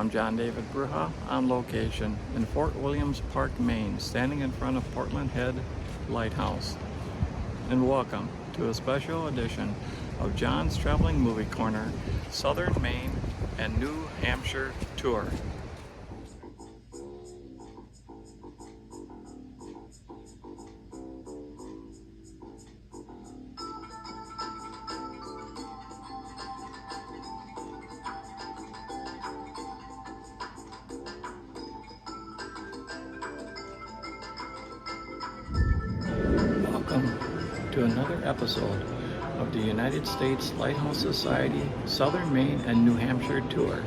I'm John David Bruja on location in Fort Williams Park, Maine, standing in front of Portland Head Lighthouse. And welcome to a special edition of John's Traveling Movie Corner, Southern Maine and New Hampshire Tour. Welcome to another episode of the United States Lighthouse Society Southern Maine and New Hampshire Tour.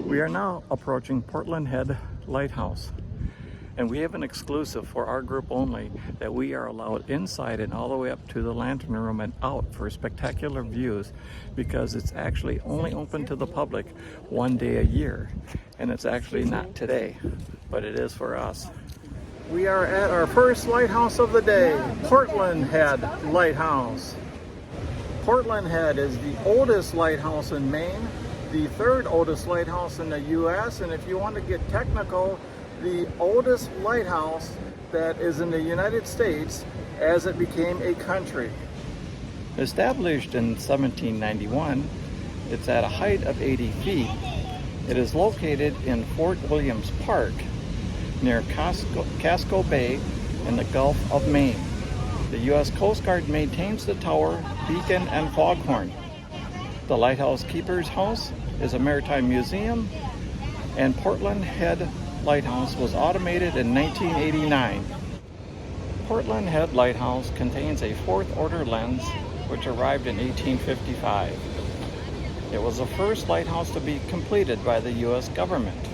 We are now approaching Portland Head Lighthouse, and we have an exclusive for our group only that we are allowed inside and all the way up to the lantern room and out for spectacular views, because it's actually only open to the public one day a year, and it's actually not today, but it is for us. We are at our first lighthouse of the day, Portland Head Lighthouse. Portland Head is the oldest lighthouse in Maine, the third oldest lighthouse in the U.S., and if you want to get technical, the oldest lighthouse that is in the United States as it became a country. Established in 1791, it's at a height of 80 feet. It is located in Fort Williams Park, near Casco Bay in the Gulf of Maine. The U.S. Coast Guard maintains the tower, beacon, and foghorn. The Lighthouse Keeper's House is a maritime museum, and Portland Head Lighthouse was automated in 1989. Portland Head Lighthouse contains a fourth order lens which arrived in 1855. It was the first lighthouse to be completed by the U.S. government.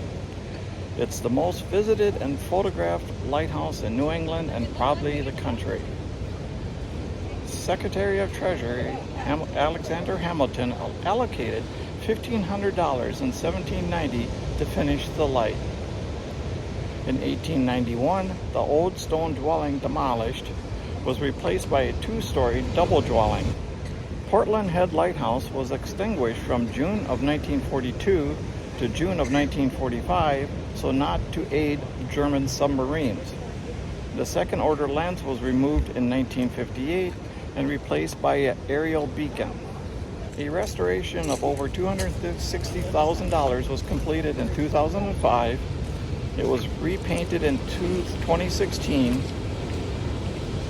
It's the most visited and photographed lighthouse in New England and probably the country. Secretary of Treasury Alexander Hamilton allocated $1,500 in 1790 to finish the light. In 1891, the old stone dwelling demolished was replaced by a two-story double dwelling. Portland Head Lighthouse was extinguished from June of 1942 to June of 1945, so not to aid German submarines. The second order lens was removed in 1958 and replaced by an aerial beacon. A restoration of over $260,000 was completed in 2005. It was repainted in 2016,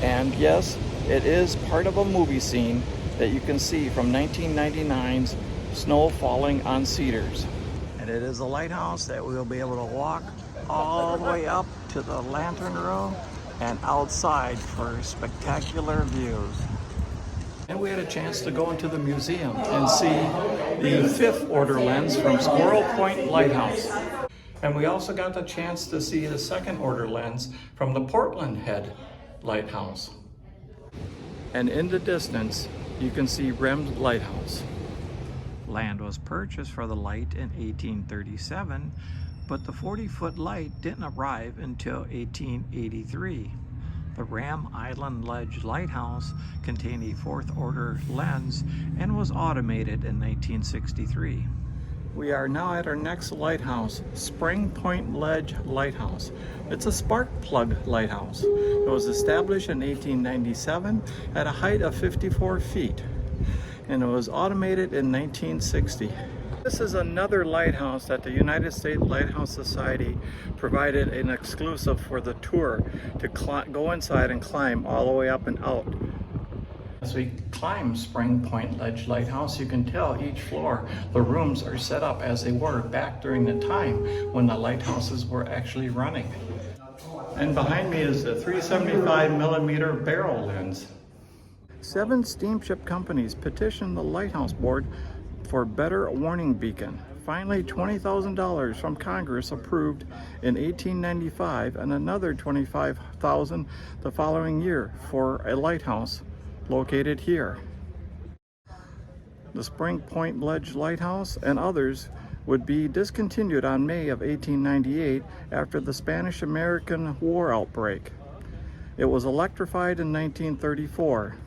and yes, it is part of a movie scene that you can see from 1999's Snow Falling on Cedars. And it is a lighthouse that we will be able to walk all the way up to the lantern room and outside for spectacular views. And we had a chance to go into the museum and see the fifth order lens from Squirrel Point Lighthouse. And we also got the chance to see the second order lens from the Portland Head Lighthouse. And in the distance, you can see Rem's Lighthouse. Land was purchased for the light in 1837, but the 40-foot light didn't arrive until 1883. The Burnt Island Lighthouse contained a fourth order lens and was automated in 1963. We are now at our next lighthouse, Spring Point Ledge Lighthouse. It's a spark plug lighthouse. It was established in 1897 at a height of 54 feet, and it was automated in 1960. This is another lighthouse that the United States Lighthouse Society provided an exclusive for the tour to go inside and climb all the way up and out. As we climb Spring Point Ledge Lighthouse, you can tell each floor the rooms are set up as they were back during the time when the lighthouses were actually running. And behind me is the 375mm barrel lens. 7 steamship companies petitioned the Lighthouse Board for better warning beacon. Finally, $20,000 from Congress approved in 1895 and another $25,000 the following year for a lighthouse located here. The Spring Point Ledge Lighthouse and others would be discontinued on May of 1898 after the Spanish-American War outbreak. It was electrified in 1934.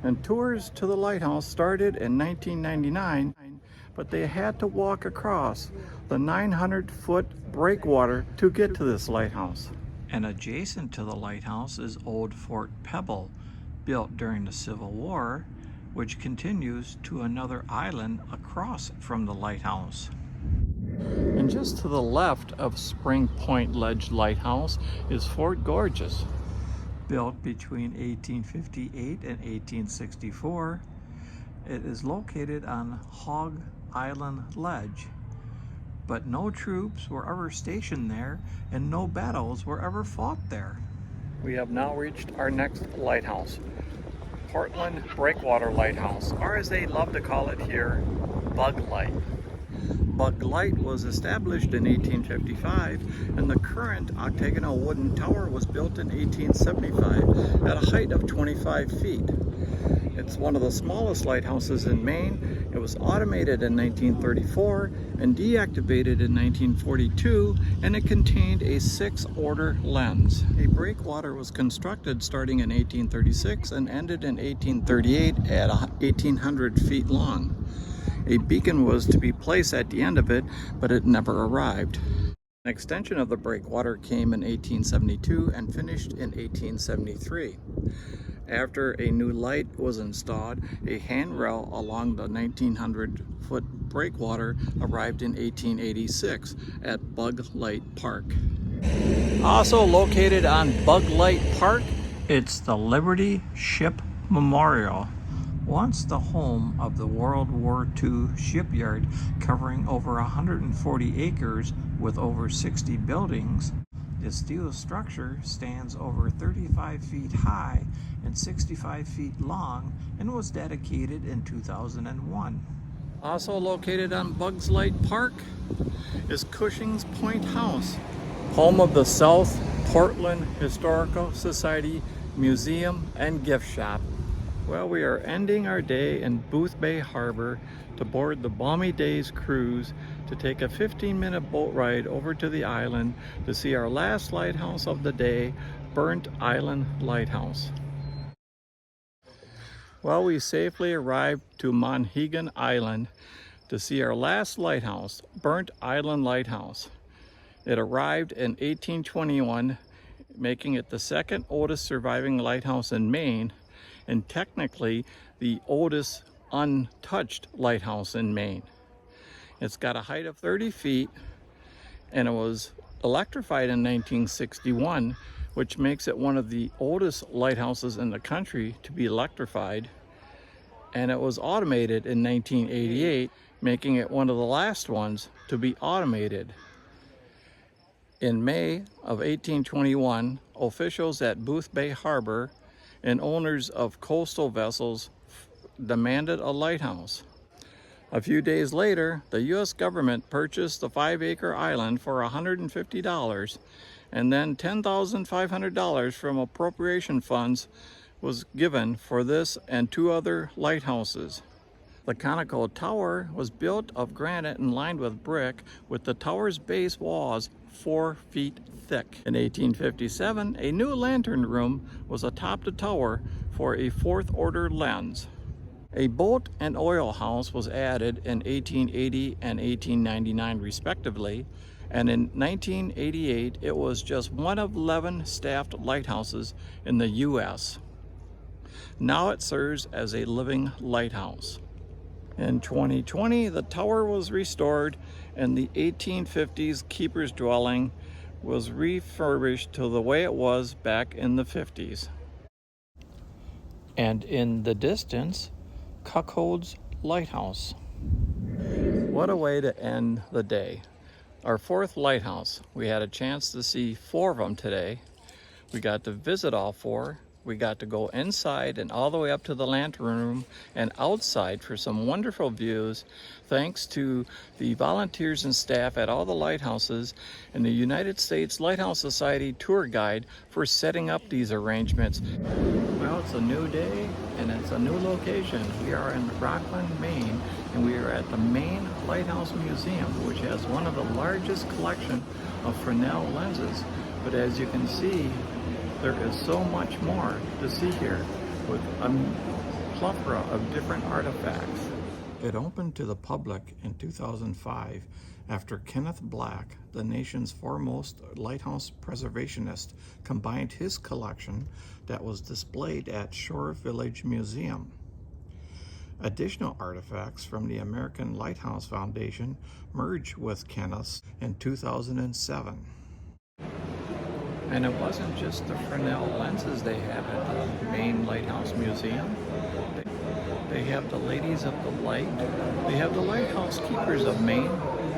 And tours to the lighthouse started in 1999 but they had to walk across the 900-foot breakwater to get to this lighthouse. And adjacent to the lighthouse is old Fort Pebble, built during the Civil War, which continues to another island across from the lighthouse. And just to the left of Spring Point Ledge Lighthouse is Fort Gorges. Built between 1858 and 1864, it is located on Hog Island Ledge. But no troops were ever stationed there and no battles were ever fought there. We have now reached our next lighthouse, Portland Breakwater Lighthouse, or as they love to call it here, Bug Light. Bug Light was established in 1855, and the current octagonal wooden tower was built in 1875 at a height of 25 feet. It's one of the smallest lighthouses in Maine. It was automated in 1934 and deactivated in 1942, and it contained a 6-order lens. A breakwater was constructed starting in 1836 and ended in 1838 at 1,800 feet long. A beacon was to be placed at the end of it, but it never arrived. An extension of the breakwater came in 1872 and finished in 1873. After a new light was installed, a handrail along the 1,900-foot breakwater arrived in 1886 at Bug Light Park. Also located on Bug Light Park, it's the Liberty Ship Memorial. Once the home of the World War II shipyard, covering over 140 acres with over 60 buildings, the steel structure stands over 35 feet high and 65 feet long and was dedicated in 2001. Also located on Bugs Light Park is Cushing's Point House, home of the South Portland Historical Society Museum and Gift Shop. Well, we are ending our day in Booth Bay Harbor to board the Balmy Days cruise to take a 15-minute boat ride over to the island to see our last lighthouse of the day, Burnt Island Lighthouse. Well, we safely arrived to Monhegan Island to see our last lighthouse, Burnt Island Lighthouse. It arrived in 1821, making it the second oldest surviving lighthouse in Maine, and technically the oldest untouched lighthouse in Maine. It's got a height of 30 feet and it was electrified in 1961, which makes it one of the oldest lighthouses in the country to be electrified. And it was automated in 1988, making it one of the last ones to be automated. In May of 1821, officials at Booth Bay Harbor and owners of coastal vessels demanded a lighthouse. A few days later, the U.S. government purchased the 5-acre island for $150, and then $10,500 from appropriation funds was given for this and 2 other lighthouses. The conical tower was built of granite and lined with brick, with the tower's base walls 4 feet thick. In 1857, a new lantern room was atop the tower for a 4th-order lens. A boat and oil house was added in 1880 and 1899 respectively, and in 1988 it was just one of 11 staffed lighthouses in the U.S. Now it serves as a living lighthouse. In 2020, the tower was restored and the 1850s keeper's dwelling was refurbished to the way it was back in the 50s. And in the distance, Cuckold's Lighthouse. What a way to end the day. Our 4th lighthouse. We had a chance to see 4 of them today. We got to visit all 4. We got to go inside and all the way up to the lantern room and outside for some wonderful views, thanks to the volunteers and staff at all the lighthouses and the United States Lighthouse Society tour guide for setting up these arrangements. Well, it's a new day and it's a new location. We are in Rockland, Maine, and we are at the Maine Lighthouse Museum, which has one of the largest collection of Fresnel lenses. But as you can see, there is so much more to see here with a plethora of different artifacts. It opened to the public in 2005 after Kenneth Black, the nation's foremost lighthouse preservationist, combined his collection that was displayed at Shore Village Museum. Additional artifacts from the American Lighthouse Foundation merged with Kenneth's in 2007. And it wasn't just the Fresnel lenses they have at the Maine Lighthouse Museum. They have the Ladies of the Light, they have the Lighthouse Keepers of Maine,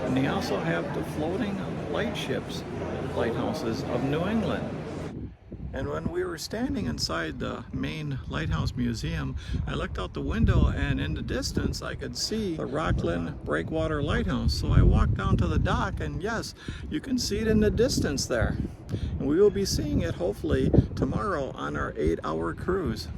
and they also have the floating lightships lighthouses of New England. And when we were standing inside the Maine Lighthouse Museum, I looked out the window and in the distance I could see the Portland Breakwater Lighthouse. So I walked down to the dock and yes, you can see it in the distance there. And we will be seeing it hopefully tomorrow on our 8-hour cruise.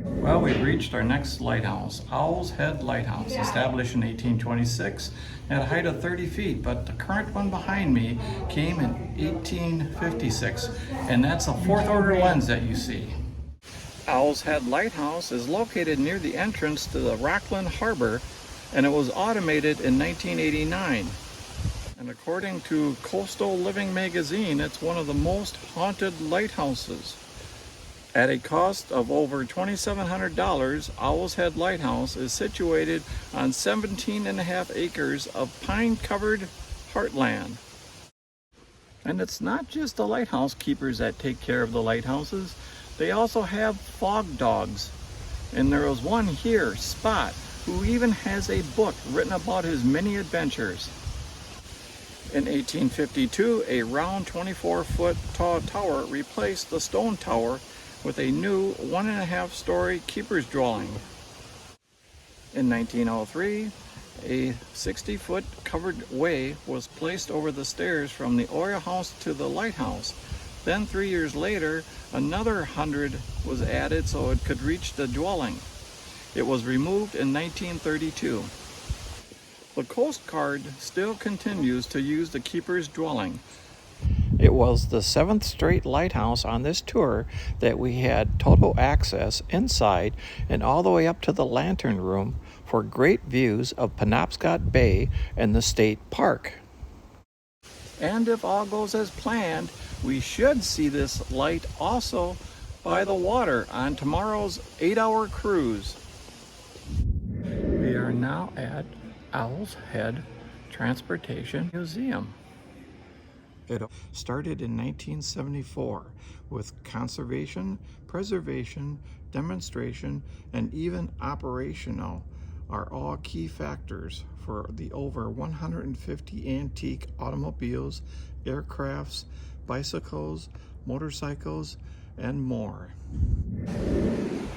Well, we've reached our next lighthouse, Owl's Head Lighthouse, established in 1826 at a height of 30 feet, but the current one behind me came in 1856, and that's a 4th order lens that you see. Owl's Head Lighthouse is located near the entrance to the Rockland Harbor, and it was automated in 1989. And according to Coastal Living magazine, it's one of the most haunted lighthouses. At a cost of over $2,700, Owl's Head Lighthouse is situated on 17.5 acres of pine-covered heartland. And it's not just the lighthouse keepers that take care of the lighthouses. They also have fog dogs. And there is one here, Spot, who even has a book written about his many adventures. In 1852, a round 24-foot tall tower replaced the stone tower with a new 1.5-story keeper's dwelling. In 1903, a 60-foot covered way was placed over the stairs from the oil house to the lighthouse. Then 3 years later, another 100 was added so it could reach the dwelling. It was removed in 1932. The Coast Guard still continues to use the keeper's dwelling. It was the 7th straight lighthouse on this tour that we had total access inside and all the way up to the lantern room for great views of Penobscot Bay and the state park. And if all goes as planned, we should see this light also by the water on tomorrow's 8-hour cruise. We are now at Owl's Head Transportation Museum. It started in 1974 with conservation, preservation, demonstration, and even operational are all key factors for the over 150 antique automobiles, aircrafts, bicycles, motorcycles, and more.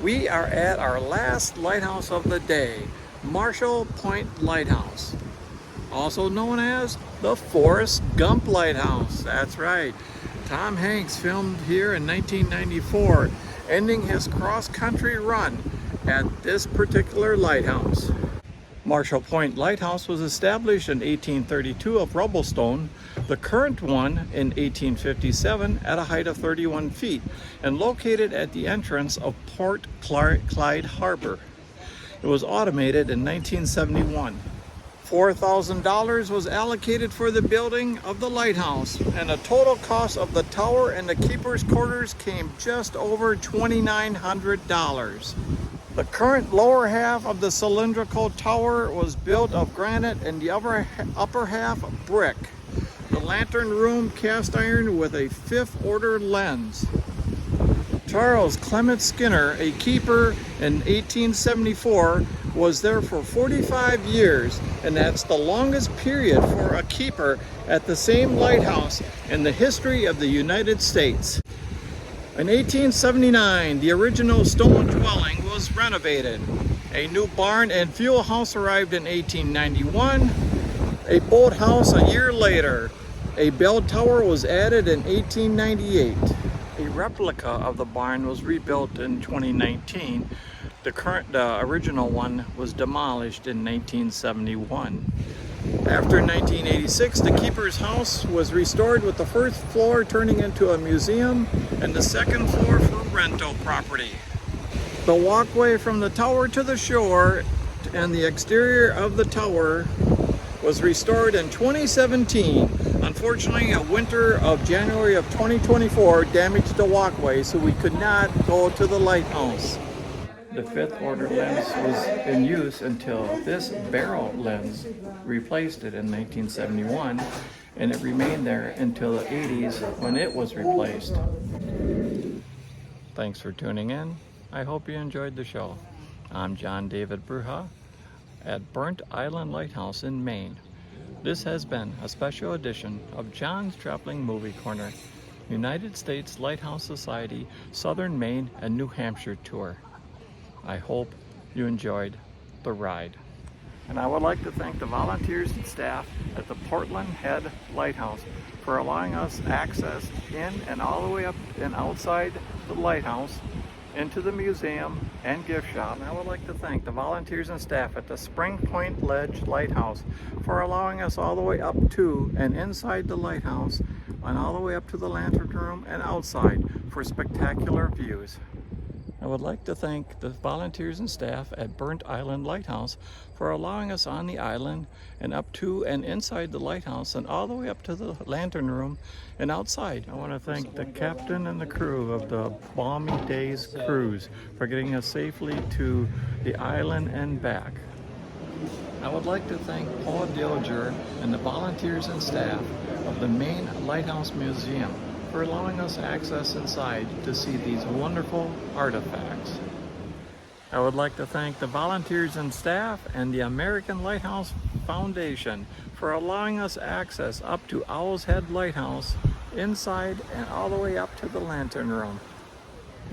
We are at our last lighthouse of the day, Marshall Point Lighthouse, also known as the Forrest Gump Lighthouse. That's right. Tom Hanks filmed here in 1994, ending his cross-country run at this particular lighthouse. Marshall Point Lighthouse was established in 1832 of rubble stone, the current one in 1857 at a height of 31 feet, and located at the entrance of Port Clyde Harbor. It was automated in 1971. $4,000 was allocated for the building of the lighthouse, and the total cost of the tower and the keeper's quarters came just over $2,900. The current lower half of the cylindrical tower was built of granite and the upper half brick. The lantern room cast iron with a 5th order lens. Charles Clement Skinner, a keeper in 1874, was there for 45 years, and that's the longest period for a keeper at the same lighthouse in the history of the United States. In 1879, the original stone dwelling was renovated. A new barn and fuel house arrived in 1891, a boathouse a year later. A bell tower was added in 1898. A replica of the barn was rebuilt in 2019. The original one was demolished in 1971. After 1986, the keeper's house was restored with the first floor turning into a museum and the 2nd floor for rental property. The walkway from the tower to the shore and the exterior of the tower was restored in 2017. Unfortunately, a winter of January of 2024 damaged the walkway, so we could not go to the lighthouse. The fifth order lens was in use until this barrel lens replaced it in 1971, and it remained there until the 80s when it was replaced. Thanks for tuning in. I hope you enjoyed the show. I'm John David Bruja at Burnt Island Lighthouse in Maine. This has been a special edition of John's Traveling Movie Corner, United States Lighthouse Society, Southern Maine and New Hampshire tour. I hope you enjoyed the ride. And I would like to thank the volunteers and staff at the Portland Head Lighthouse for allowing us access in and all the way up and outside the lighthouse into the museum and gift shop. And I would like to thank the volunteers and staff at the Spring Point Ledge Lighthouse for allowing us all the way up to and inside the lighthouse and all the way up to the lantern room and outside for spectacular views. I would like to thank the volunteers and staff at Burnt Island Lighthouse for allowing us on the island and up to and inside the lighthouse and all the way up to the lantern room and outside. I want to thank the captain and the crew of the Balmy Days cruise for getting us safely to the island and back. I would like to thank Paul Dilger and the volunteers and staff of the Maine Lighthouse Museum for allowing us access inside to see these wonderful artifacts. I would like to thank the volunteers and staff and the American Lighthouse Foundation for allowing us access up to Owl's Head Lighthouse inside and all the way up to the lantern room.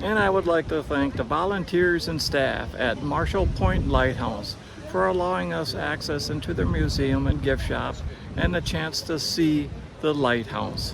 And I would like to thank the volunteers and staff at Marshall Point Lighthouse for allowing us access into the museum and gift shop and a chance to see the lighthouse.